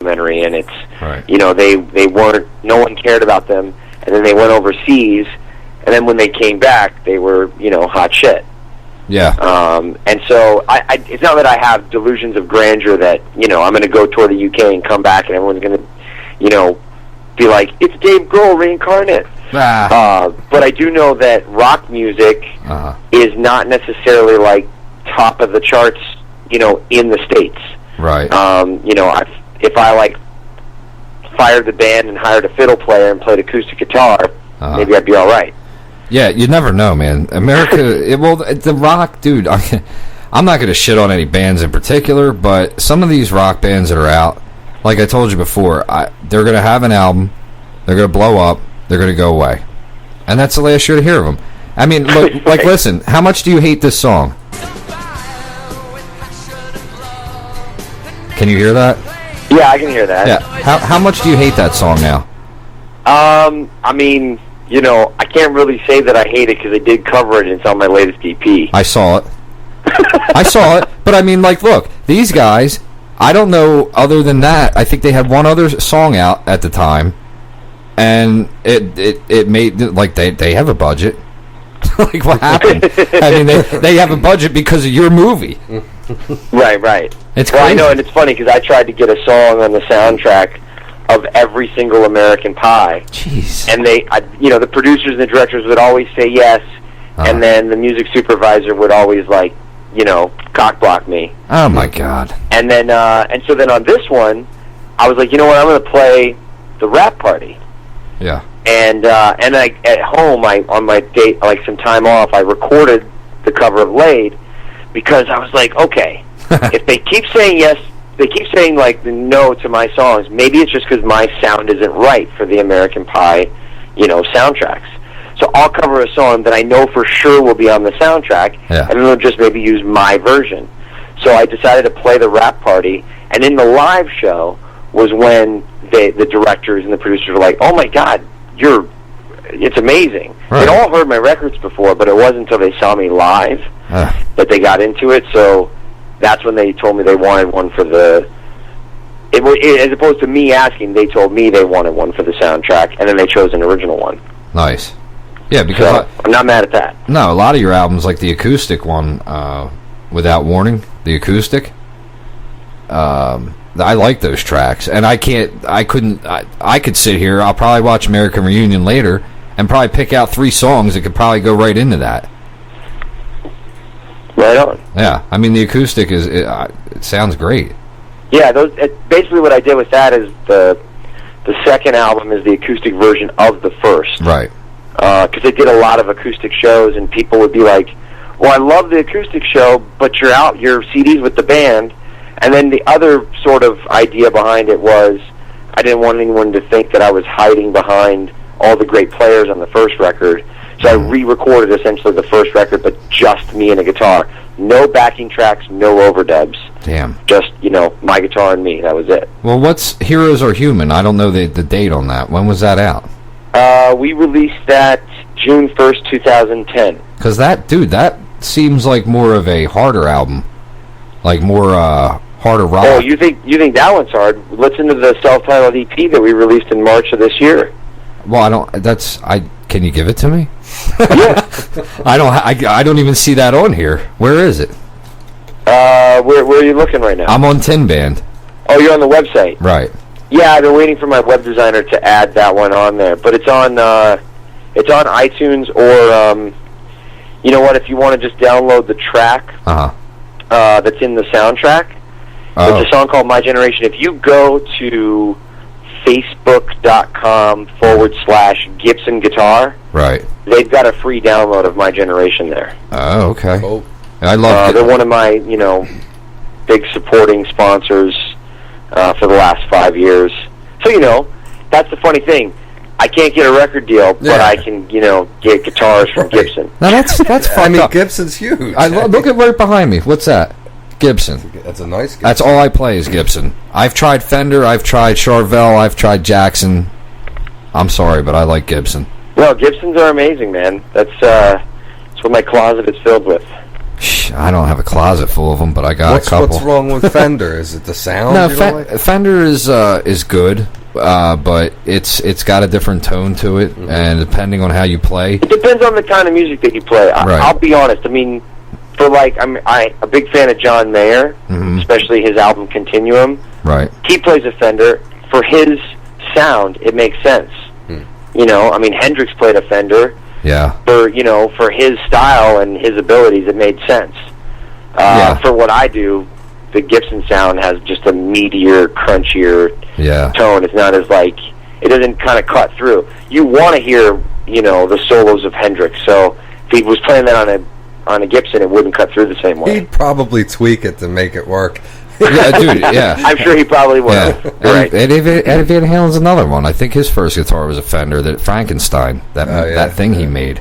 documentary, and it's right. They weren't, no one cared about them, and then they went overseas, and then when they came back, they were hot shit. Yeah. And so it's not that I have delusions of grandeur that I'm going to go tour the UK and come back and everyone's going to be like, it's Dave Grohl reincarnate. But I do know that rock music is not necessarily like top of the charts, in the States. Right. If I like fired the band and hired a fiddle player and played acoustic guitar, maybe I'd be all right. Yeah, you never know, man. America, the rock, dude, I'm not going to shit on any bands in particular, but some of these rock bands that are out, like I told you before, they're going to have an album, they're going to blow up, they're going to go away. And that's the last year to hear of them. I mean, look, like, listen, how much do you hate this song? Can you hear that? Yeah, I can hear that. Yeah. How much do you hate that song now? I mean, I can't really say that I hate it because I did cover it and it's on my latest EP. I saw it. I saw it. But I mean, like, look, these guys, I don't know other than that. I think they had one other song out at the time. And it made, like, they have a budget. Like, what happened? I mean, they have a budget because of your movie. Right. It's well, crazy. I know, and it's funny because I tried to get a song on the soundtrack of every single American Pie. Jeez. And the producers and the directors would always say yes, and then the music supervisor would always, like, cock block me. Oh, my God. And then, so then on this one, I was like, you know what, I'm going to play the Rap Party. Yeah. And I, at home, on my date, like some time off, I recorded the cover of Laid because I was like, okay, if they keep saying yes, they keep saying like the no to my songs, maybe it's just because my sound isn't right for the American Pie, soundtracks. So I'll cover a song that I know for sure will be on the soundtrack, and then they'll just maybe use my version. So I decided to play the Rap Party, and in the live show was when the directors and the producers were like, oh my God, it's amazing. Right. They'd all heard my records before, but it wasn't until they saw me live that they got into it. So that's when they told me they wanted one for as opposed to me asking, they told me they wanted one for the soundtrack, and then they chose an original one. Nice. Yeah, because I'm not mad at that. No, a lot of your albums, like the acoustic one, Without Warning, the acoustic, I like those tracks, and I could sit here, I'll probably watch American Reunion later, and probably pick out 3 songs that could probably go right into that. Right on. Yeah, I mean, the acoustic it sounds great. Yeah, basically what I did with that is the second album is the acoustic version of the first. Right. Because they did a lot of acoustic shows, and people would be like, well, I love the acoustic show, but you're out your CDs with the band. And then the other sort of idea behind it was I didn't want anyone to think that I was hiding behind all the great players on the first record. So I re-recorded essentially the first record, but just me and a guitar. No backing tracks, no overdubs. Damn. Just, my guitar and me. That was it. Well, what's Heroes Are Human? I don't know the date on that. When was that out? We released that June 1st, 2010. Because that seems like more of a harder album. Like more harder rock. Oh, you think that one's hard? Listen to the self-titled EP that we released in March of this year. Well, can you give it to me? Yeah. I don't even see that on here. Where is it? Where are you looking right now? I'm on Tin Band. Oh, you're on the website. Right. Yeah, I've been waiting for my web designer to add that one on there, but it's on iTunes, or you know what? If you want to just download the track that's in the soundtrack, it's a song called My Generation. If you go to facebook.com/Gibson Guitar, right, they've got a free download of My Generation there. Oh, okay. Cool. I love it. They're one of my big supporting sponsors for the last 5 years. So that's the funny thing. I can't get a record deal, but I can get guitars from Gibson. Now that's fucked up. Gibson's huge. Look at right behind me. What's that? Gibson. That's a nice Gibson. That's all I play is Gibson. I've tried Fender, I've tried Charvel, I've tried Jackson. I'm sorry, but I like Gibson. No, Gibsons are amazing, man. That's what my closet is filled with. I don't have a closet full of them, but I got a couple. What's wrong with Fender? Is it the sound? No, you don't like? Fender is good, but it's got a different tone to it, and depending on how you play, it depends on the kind of music that you play. Right. I'll be honest. I mean, for like, I'm a big fan of John Mayer, especially his album Continuum. Right. He plays a Fender. For his sound, it makes sense. You know, I mean, Hendrix played a Fender. Yeah. For his style and his abilities, it made sense. For what I do, the Gibson sound has just a meatier, crunchier tone. It's not as like, it doesn't kind of cut through. You want to hear, the solos of Hendrix. So if he was playing that on a Gibson, it wouldn't cut through the same way. He'd probably tweak it to make it work. Yeah, dude, yeah. I'm sure he probably would. Yeah. Right. Eddie Van Halen's another one. I think his first guitar was a Fender, that Frankenstein, that thing he made.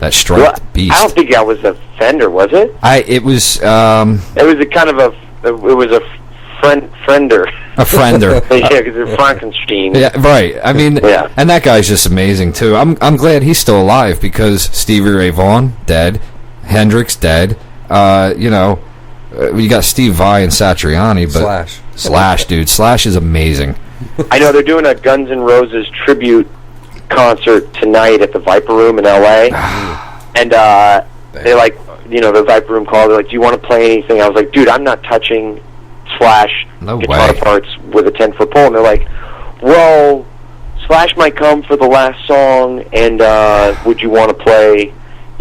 That striped beast. I don't think that was a Fender, was it? It was... it was a kind of a Friender. A Friender. Yeah, because it's Frankenstein. Yeah, right. I mean, and that guy's just amazing, too. I'm glad he's still alive, because Stevie Ray Vaughan, dead. Hendrix, dead. You got Steve Vai and Satriani, but Slash, dude. Slash is amazing. I know they're doing a Guns N' Roses tribute concert tonight at the Viper Room in L.A. And they the Viper Room called. They're like, "Do you want to play anything?" I was like, "Dude, I'm not touching Slash guitar parts with a 10-foot pole." And they're like, "Well, Slash might come for the last song, and would you want to play,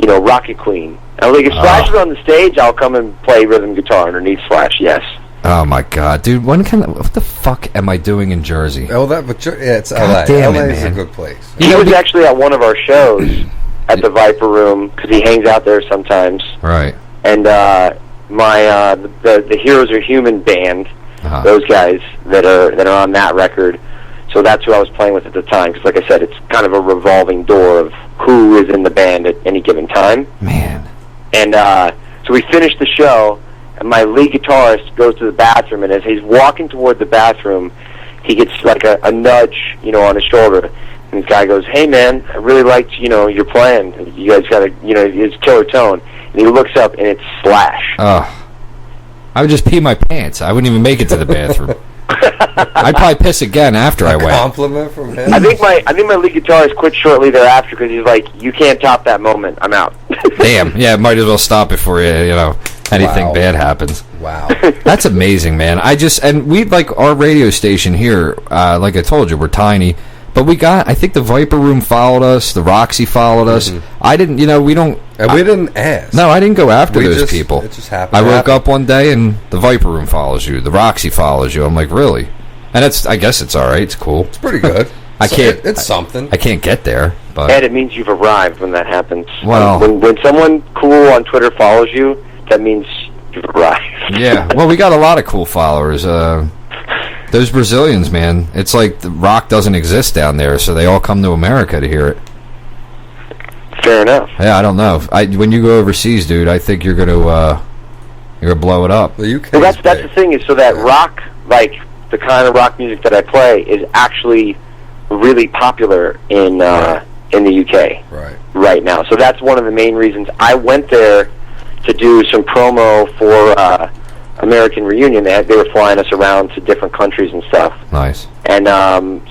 Rocket Queen?" I was like, if Slash is on the stage, I'll come and play rhythm guitar underneath Slash, yes. Oh, my God. Dude, what the fuck am I doing in Jersey? Oh, it's L.A. Damn L.A. it, is man. a good place. He was actually at one of our shows at the Viper Room, because he hangs out there sometimes. Right. And the Heroes Are Human band, those guys that are on that record, so that's who I was playing with at the time, because like I said, it's kind of a revolving door of who is in the band at any given time. Man. And so we finished the show, and my lead guitarist goes to the bathroom, and as he's walking toward the bathroom, he gets like a nudge, on his shoulder. And this guy goes, "Hey, man, I really liked, your playing. You guys got his killer tone." And he looks up, and it's Slash. Oh. I would just pee my pants. I wouldn't even make it to the bathroom. I'd probably piss again after I went. Compliment from him. I think my lead guitarist quit shortly thereafter because he's like, "You can't top that moment. I'm out." Damn. Yeah, might as well stop before anything bad happens. Wow. That's amazing, man. And we like our radio station here. Like I told you, we're tiny, but I think the Viper Room followed us. The Roxy followed us. I didn't. We don't. And we didn't ask. No, I didn't go after those people. It just happened. I woke up one day and the Viper Room follows you. The Roxy follows you. I'm like, really? And I guess it's all right. It's cool. It's pretty good. It's something. I can't get there, but Ed, it means you've arrived when that happens. Well, when someone cool on Twitter follows you, that means you've arrived. Yeah. Well, we got a lot of cool followers. Those Brazilians, man. It's like the rock doesn't exist down there, so they all come to America to hear it. Fair enough. Yeah, I don't know. When you go overseas, dude, I think you're gonna blow it up. Well, that's the thing is, so that rock, like the kind of rock music that I play, is actually really popular in the UK right now. So that's one of the main reasons I went there to do some promo for American Reunion. They were flying us around to different countries and stuff. Nice. And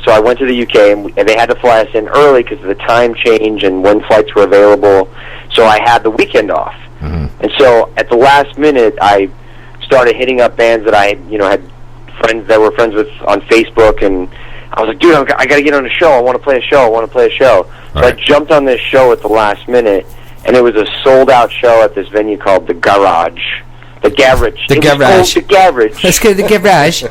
so I went to the UK, and they had to fly us in early because of the time change and when flights were available. So I had the weekend off. And so at the last minute, I started hitting up bands that I had friends that were friends with on Facebook, and I was like, dude, I got to get on a show. I want to play a show. So I jumped on this show at the last minute, and it was a sold-out show at this venue called The Garage. The Garage. The Garage. The Garage. Let's go to the Garage.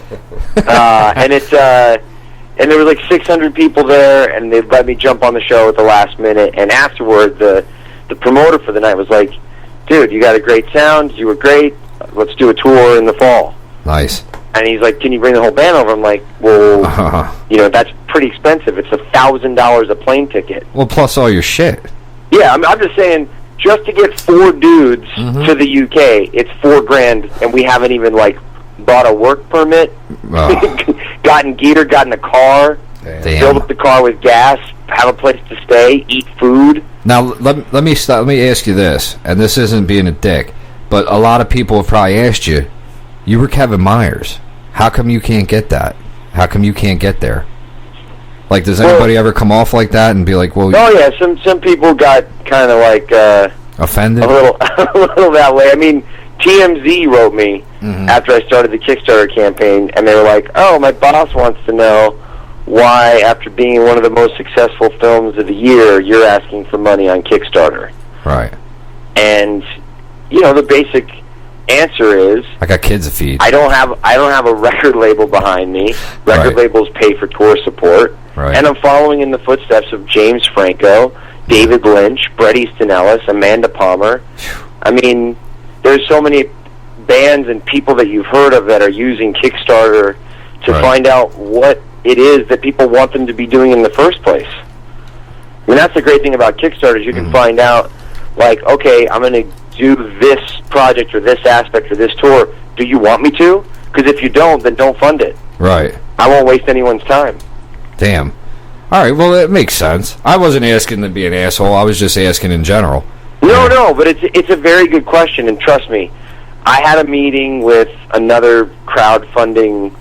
And there was like 600 people there, and they let me jump on the show at the last minute. And afterward, the promoter for the night was like, dude, you got a great sound. You were great. Let's do a tour in the fall. Nice. And he's like, can you bring the whole band over? I'm like, well, that's pretty expensive. It's $1,000 a plane ticket. Well, plus all your shit. Yeah, I'm just saying, just to get 4 dudes to the UK, it's $4,000, and we haven't even bought a work permit, gotten a car, filled up the car with gas, have a place to stay, eat food. Now let me ask you this, and this isn't being a dick, but a lot of people have probably asked you. You were Kevin Myers. How come you can't get that? How come you can't get there? Like, does anybody ever come off like that and be like, "Well"? Oh yeah, some people got kind of like offended, a little that way. I mean, TMZ wrote me after I started the Kickstarter campaign, and they were like, "Oh, my boss wants to know why, after being in one of the most successful films of the year, you're asking for money on Kickstarter." Right. And the basic answer is, I got kids to feed. I don't have a record label behind me. Record labels pay for tour support. Right. And I'm following in the footsteps of James Franco, David Lynch, Bret Easton Ellis, Amanda Palmer. I mean, there's so many bands and people that you've heard of that are using Kickstarter to find out what it is that people want them to be doing in the first place. I mean, that's the great thing about Kickstarter is you can find out, like, okay, I'm going to do this project or this aspect or this tour. Do you want me to? Because if you don't, then don't fund it. Right. I won't waste anyone's time. Damn. All right, well, it makes sense. I wasn't asking to be an asshole. I was just asking in general. No, but it's a very good question, and trust me, I had a meeting with another crowdfunding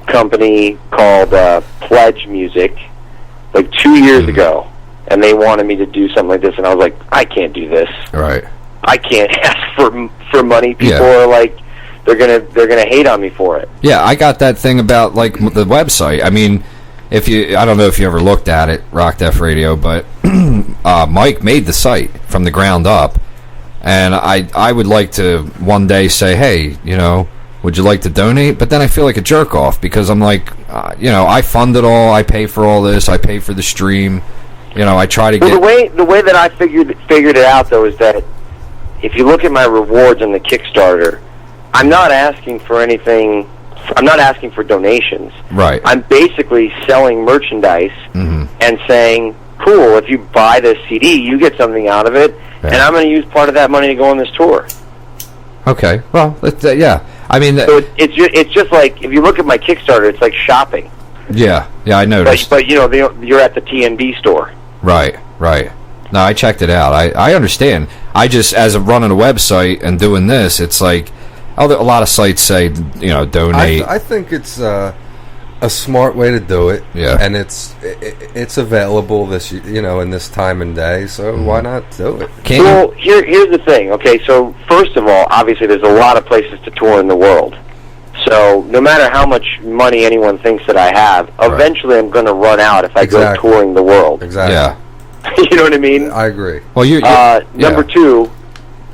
company called Pledge Music like 2 years ago, and they wanted me to do something like this, and I was like, I can't do this. Right. I can't ask for money. People are like, they're gonna hate on me for it. Yeah, I got that thing about like the website. I mean, I don't know if you ever looked at it, Rock Def Radio, but Mike made the site from the ground up, and I would like to one day say, hey, would you like to donate? But then I feel like a jerk off because I'm like, I fund it all, I pay for all this, I pay for the stream, I try to get. Well, the way that I figured it out though is that if you look at my rewards on the Kickstarter, I'm not asking for anything. I'm not asking for donations. Right. I'm basically selling merchandise and saying, cool, if you buy this CD, you get something out of it, and I'm going to use part of that money to go on this tour. Okay. Well, yeah. I mean, so it's just like, if you look at my Kickstarter, it's like shopping. Yeah, I noticed. But you're at the TNB store. Right. No, I checked it out. I understand. I just, as of running a website and doing this, it's like, a lot of sites say, donate. I think it's a smart way to do it. Yeah. And it's available in this time and day, so why not do it? Here's the thing. Okay, so first of all, obviously there's a lot of places to tour in the world. So no matter how much money anyone thinks that I have, eventually I'm going to run out if I go touring the world. Exactly. Yeah. You know what I mean? I agree. Well, number two,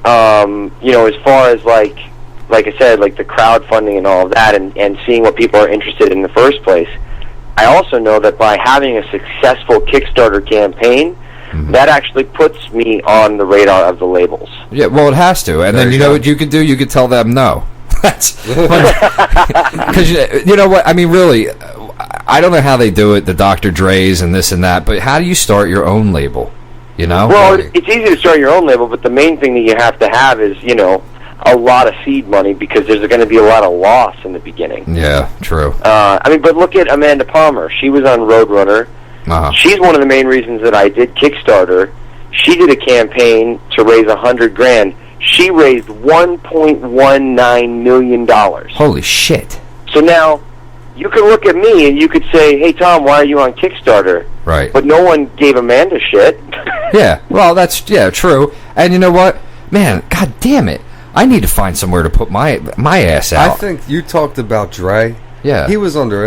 as far as like I said, like the crowdfunding and all of that, and seeing what people are interested in the first place, I also know that by having a successful Kickstarter campaign, that actually puts me on the radar of the labels. Yeah, well, it has to. And then you know what you could do? You could tell them no. That's because you know what I mean. Really, I don't know how they do it, the Dr. Dre's and this and that. But how do you start your own label? Well, it's easy to start your own label, but the main thing that you have to have is a lot of seed money, because there's going to be a lot of loss in the beginning. Yeah, true. But look at Amanda Palmer. She was on Roadrunner. She's one of the main reasons that I did Kickstarter. She did a campaign to raise $100,000. She raised $1.19 million. Holy shit. So now, you can look at me and you could say, hey, Thom, why are you on Kickstarter? Right. But no one gave Amanda shit. Yeah, well, that's true. And you know what? Man, god damn it. I need to find somewhere to put my ass out. I think you talked about Dre. Yeah. He was under